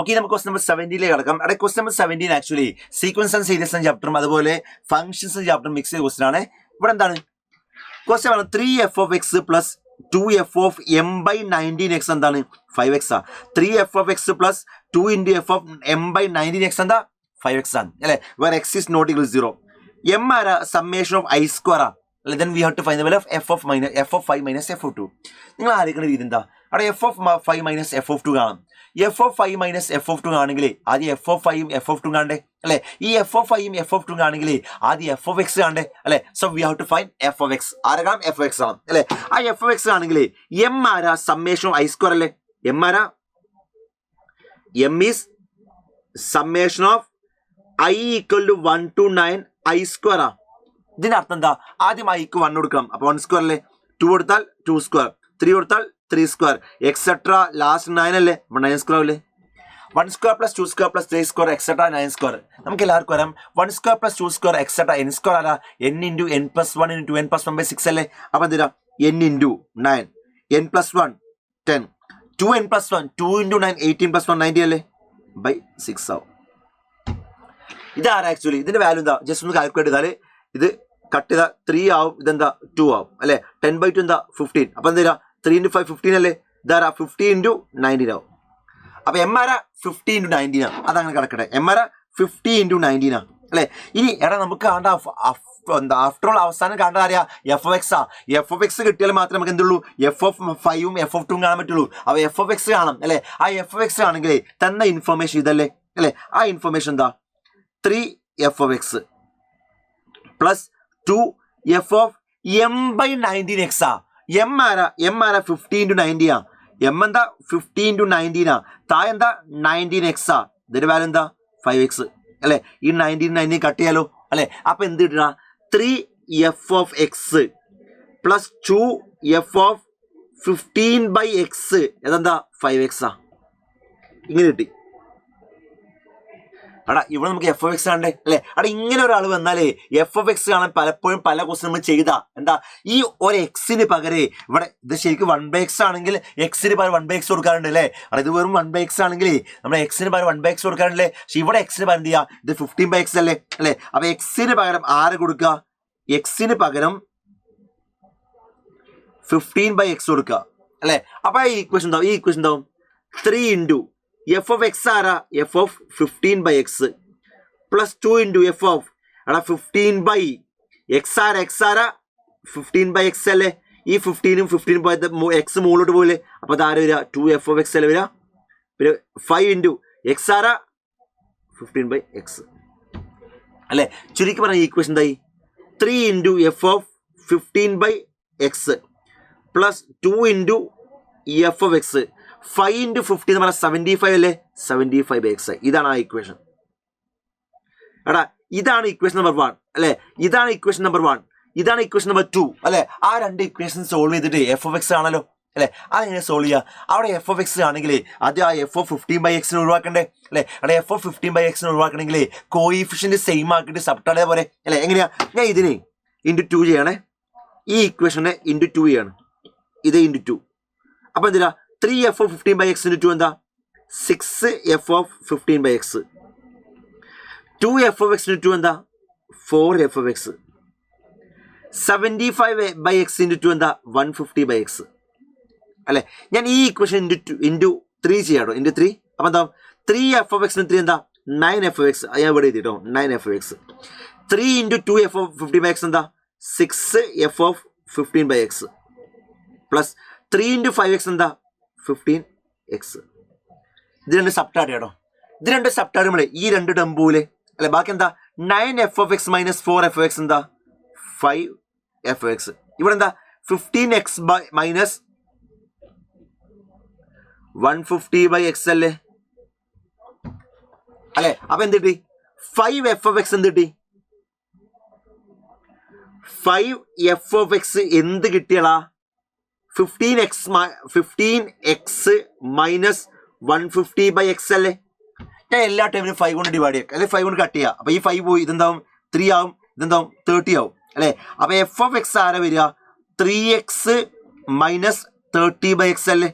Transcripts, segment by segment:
Okay, നമുക്ക് question number 17 കിടക്കാം. അവിടെ question number 17 actually sequence and series എന്ന ചാപ്റ്ററും അതുപോലെ ഫംഗ്ഷൻസ് ചാപ്റ്ററും മിക്സ് ചെയ്ത ക്വസ്റ്റൻ ആണ്. ഇവിടെ എന്താണ് ക്വസ്റ്റൻ ആണ് 3f(x) പ്ലസ് 2f(m/19x) എന്താണ് 5x ആ. 3f(x) പ്ലസ് 2 × f(m/19x) എന്താ 5x ആണ് അല്ലെ. Where x is not equal to 0. m ആരാ സമ്മേഷൻ ഓഫ് i സ്ക്വയർ ആ. Then we have to find the value of f of 5 minus f of 2. നിങ്ങൾ ആലോചിക്കുന്ന രീതി എന്താ, അവിടെ f of 5 minus f of 2 കാണാം. f of 5 minus f of 2 ആണെങ്കിൽ ആദ്യം f of 5 f of 2 കാണണ്ടേ അല്ലെ. ഈ f of 5 f of 2 ആണെങ്കിൽ ആദ്യം f of x കാണണ്ടേ അല്ലെ. So we have to find f of x. ആരെ കാണാം f of x ആണ് അല്ലെ. ആ f of x ആണെങ്കിൽ m ആരാ സമ്മേഷൻ ഓഫ് i സ്ക്വയർ അല്ലേ. m ആരാ m is summation of i equal to 1 to 9 i square ആ. ഇതിന്റെ അർത്ഥം എന്താ, ആദ്യം ഐക്ക് 1 കൊടുക്കണം. അപ്പൊ 1 സ്ക്വയർ അല്ലേ. 2 കൊടുത്താൽ 2 സ്ക്വയർ, 3 കൊടുത്താൽ 3 സ്ക്വയർ, എക്സെട്ര ലാസ്റ്റ് 9 അല്ലേ. 9 സ്ക്വയർ അല്ലേ. 1 square plus 2 square plus 3 square etcetera 9 square. നമുക്ക് എല്ലാവർക്കും വരാം 1 square plus 2 square etcetera n square അല്ല. n × n + 1 × n + 1/6 അല്ലേ. അപ്പൊ എന്തിനാ n × 9 n + 1 10 2n + 1 2 × 9 18 + 1 90 അല്ലേ /6 ആവും. ഇതാരാ ആക്ച്വലി ഇതിന്റെ വാല്യൂ എന്താ ജസ്റ്റ് ഒന്ന് കാൽക്കുലേറ്റ് ചെയ്താൽ ഇത് കട്ട് ചെയ്താൽ 3 ആവും, ഇതെന്താ 2 ആവും അല്ലെ. 10/2 എന്താ 15. അപ്പൊ എന്താ 3 × 5 15 അല്ലേ. ഇതാരാ 50 × 19 ആവും. അപ്പൊ എം ആരാ 50 × 19 ആണ്. അതങ്ങനെ കിടക്കട്ടെ. എം ആരാ 50 × 19 ആണ് അല്ലെ. ഇനി എടാ നമുക്ക് കാണാൻ എന്താ ആഫ്റ്റർ ഓൾ അവസാനം കാണാൻ അറിയാ f of x ആ. f of x കിട്ടിയാൽ മാത്രമേ നമുക്ക് എന്തുള്ളൂ f of 5ഉം f of 2ഉം കാണാൻ പറ്റുള്ളൂ. അപ്പൊ f of x കാണാം അല്ലെ. ആ f of x ആണെങ്കിൽ തന്ന ഇൻഫർമേഷൻ ഇതല്ലേ അല്ലെ. ആ ഇൻഫർമേഷൻ എന്താ 3f of x plus 2f of m/19x ആ. m ആരാ 50 × 90 ആ. m എന്താ 50 × 19 ആ. താഴെ എന്താ 19x ആ. ഇതിന്റെ വാല്യൂ എന്താ 5x അല്ലെ. ഈ 19 കട്ട് ചെയ്യാലോ അല്ലെ. അപ്പൊ എന്ത് കിട്ടുക 3f of x plus 2f of 15/x ഇതെന്താ 5x ആ. ഇങ്ങനെ കിട്ടി. അടാ ഇവിടെ നമുക്ക് f of x കാണണ്ടേ അല്ലെ. അവിടെ ഇങ്ങനെ ഒരാൾ വന്നാലേ f of x കാണാൻ പലപ്പോഴും പല ക്വസ്റ്റ്യൻ നമ്മൾ ചെയ്താ എന്താ ഈ ഒരു എക്സിന് പകരം ഇവിടെ ഇത് ശരിക്കും 1/x ആണെങ്കിൽ എക്സിന് പകരം 1/x കൊടുക്കാറുണ്ട് അല്ലേ. അവിടെ ഇത് വെറും 1/x ആണെങ്കിൽ നമ്മൾ എക്സിന് പകരം 1/x കൊടുക്കാറുണ്ടല്ലേ. പക്ഷെ ഇവിടെ എക്സിന് പകരം എന്ത് ചെയ്യാ ഇത് 15/x അല്ലേ അല്ലെ. അപ്പൊ എക്സിന് പകരം ആര് കൊടുക്കുക, എക്സിന് പകരം 15/x കൊടുക്കുക അല്ലെ. അപ്പൊ ഈ ഇക്വേഷൻ എന്താവും 3 × f of x ആരാ f of 15/x plus 2 × f of 15/x ആരാ 15/x അല്ലേ. ഈ 15ഉം 15 x മുകളിലോട്ട് പോയില്ലേ. അപ്പൊ അതാര് വരിക 2f of x അല്ലേ വരിക. പിന്നെ 5 × x ആരാ 15/x അല്ലെ. ചുരുക്കി പറഞ്ഞ ഈ ഇക്വേഷൻ എന്തായി 3 × f of 15/x plus 2 × f of x 5 × 50 എന്ന് പറഞ്ഞാൽ 75 അല്ലേ. 75/x ഇതാണ് ആ ഇക്വേഷൻ. എടാ ഇതാണ് ഇക്വേഷൻ നമ്പർ 1 അല്ലെ. ഇതാണ് ഇക്വേഷൻ നമ്പർ 1, ഇതാണ് ഇക്വേഷൻ നമ്പർ 2 അല്ലെ. ആ രണ്ട് ഇക്വേഷൻ സോൾവ് ചെയ്തിട്ട് f of x ആണല്ലോ അല്ലെ. അതെങ്ങനെ സോൾവ് ചെയ്യുക. അവിടെ f of x ആണെങ്കിൽ അത് ആ f of 15/x ഒഴിവാക്കണ്ടേ അല്ലെ. അവിടെ f of 15/x ഒഴിവാക്കണമെങ്കിൽ കോയിഫിഷ്യന്റ് സെയിം ആക്കിയിട്ട് സബ്ട്രാക്ട് പോലെ അല്ലെ. എങ്ങനെയാ ഞാൻ ഇതിനെ × 2 ചെയ്യണേ. ഈ ഇക്വേഷനെ × 2 ചെയ്യാണ്. ഇത് × 2. അപ്പൊ എന്തിനാ 3f of 15/x × 2 എന്താ 6f of 15/x. 2f of x × 2 എന്താ 4f of x. 75/x × 2 എന്താ 150/x അല്ലെ. ഞാൻ ഈ ഇക്വേഷൻ × 3 ചെയ്യാട്ടോ × 3. അപ്പൊ എന്താ 3f of x × 3 എന്താ 9f of x. ഞാൻ ഇവിടെ എഴുതിട്ടോ 9f of x. 3 × 2f of 15/x എന്താ 6f of 15/x plus 3 × 5x എന്താ 15x. ഇത് രണ്ട് സബ്ട്രാക്ട് ചെയ്യട്ടോ. ഇത് രണ്ട് സബ്ട്രാക്ട് ചെയ്യുമ്പോൾ ഈ രണ്ട് ടംബൂല് അല്ലെ. ബാക്കി എന്താ 9f of x minus 4f of x എന്താ 5f of x. ഇവിടെ എന്താ 15x മൈനസ് 150/x അല്ലേ അല്ലെ. അപ്പൊ എന്ത് കിട്ടി 5f of x എന്ത് കിട്ടി 5f of x എന്ത് കിട്ടിയടാ 15x മൈനസ് 150/x അല്ലേ. ഞാൻ എല്ലാ ടൈമിലും 5 കൊണ്ട് ഡിവൈഡ് ചെയ്യാം അല്ലെ. 5 കൊണ്ട് കട്ട് ചെയ്യാം. അപ്പൊ ഈ 5 പോയി ഇതെന്താവും 3 ആവും, ഇതെന്താവും 30 ആവും അല്ലെ. അപ്പൊ f of x ആരാ വരിക 3x മൈനസ് 30/x അല്ലേ.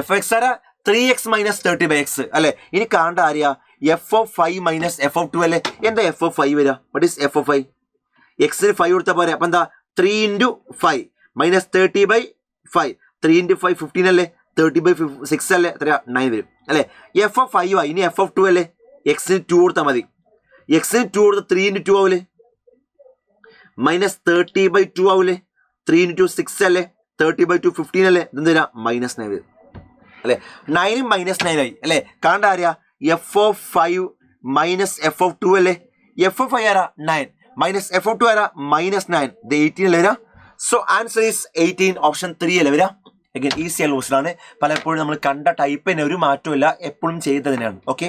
f of x ആരാ 3x മൈനസ് 30/x അല്ലെ. ഇനി കാണേണ്ട Arya F of 5 minus F of 2 അല്ലേ. എന്താ എഫ് ഓഫ് 5 വരിക? What is F of 5? എക്സിന് 5 കൊടുത്താൽ പോരെ. അപ്പൊ എന്താ 3 × 5 മൈനസ് 30/5. 3 × 5 15 അല്ലേ. 30/6 അല്ലേ. എത്ര 9 വരും അല്ലെ. എഫ് ഓഫ് 5 ആയി. ഇനി എഫ് ഓഫ് 2 അല്ലേ. എക്സിന് 2 കൊടുത്താൽ മതി. എക്സിന് 2 കൊടുത്താൽ 3 × 2 ആവൂലേ. മൈനസ് 30/2 ആവൂലേ. 3 × 2 6 അല്ലേ. 30/2 15 അല്ലേ. ഇതെന്ത് വരാം? -9 വരും അല്ലെ. 9 -9 ആയി അല്ലെ. കാണേണ്ട Arya F of 5 minus F of 2 അല്ലേ. എഫ് ഓഫ് 5 ആരാ 9 മൈനസ് എഫ് ഓഫ് 2 ആരാ -9. ഇത് 18 അല്ലേ വരാ. So answer is 18. ഓപ്ഷൻ 3 അല്ലേ വരാ. അഗൈൻ ഈസി ആയ ക്വസ്റ്റൻ ആണ്. പലപ്പോഴും നമ്മൾ കണ്ട ടൈപ്പ് തന്നെ ഒരു മാറ്റവും ഇല്ല, എപ്പോഴും ചെയ്തതിനാണ്. ഓക്കെ.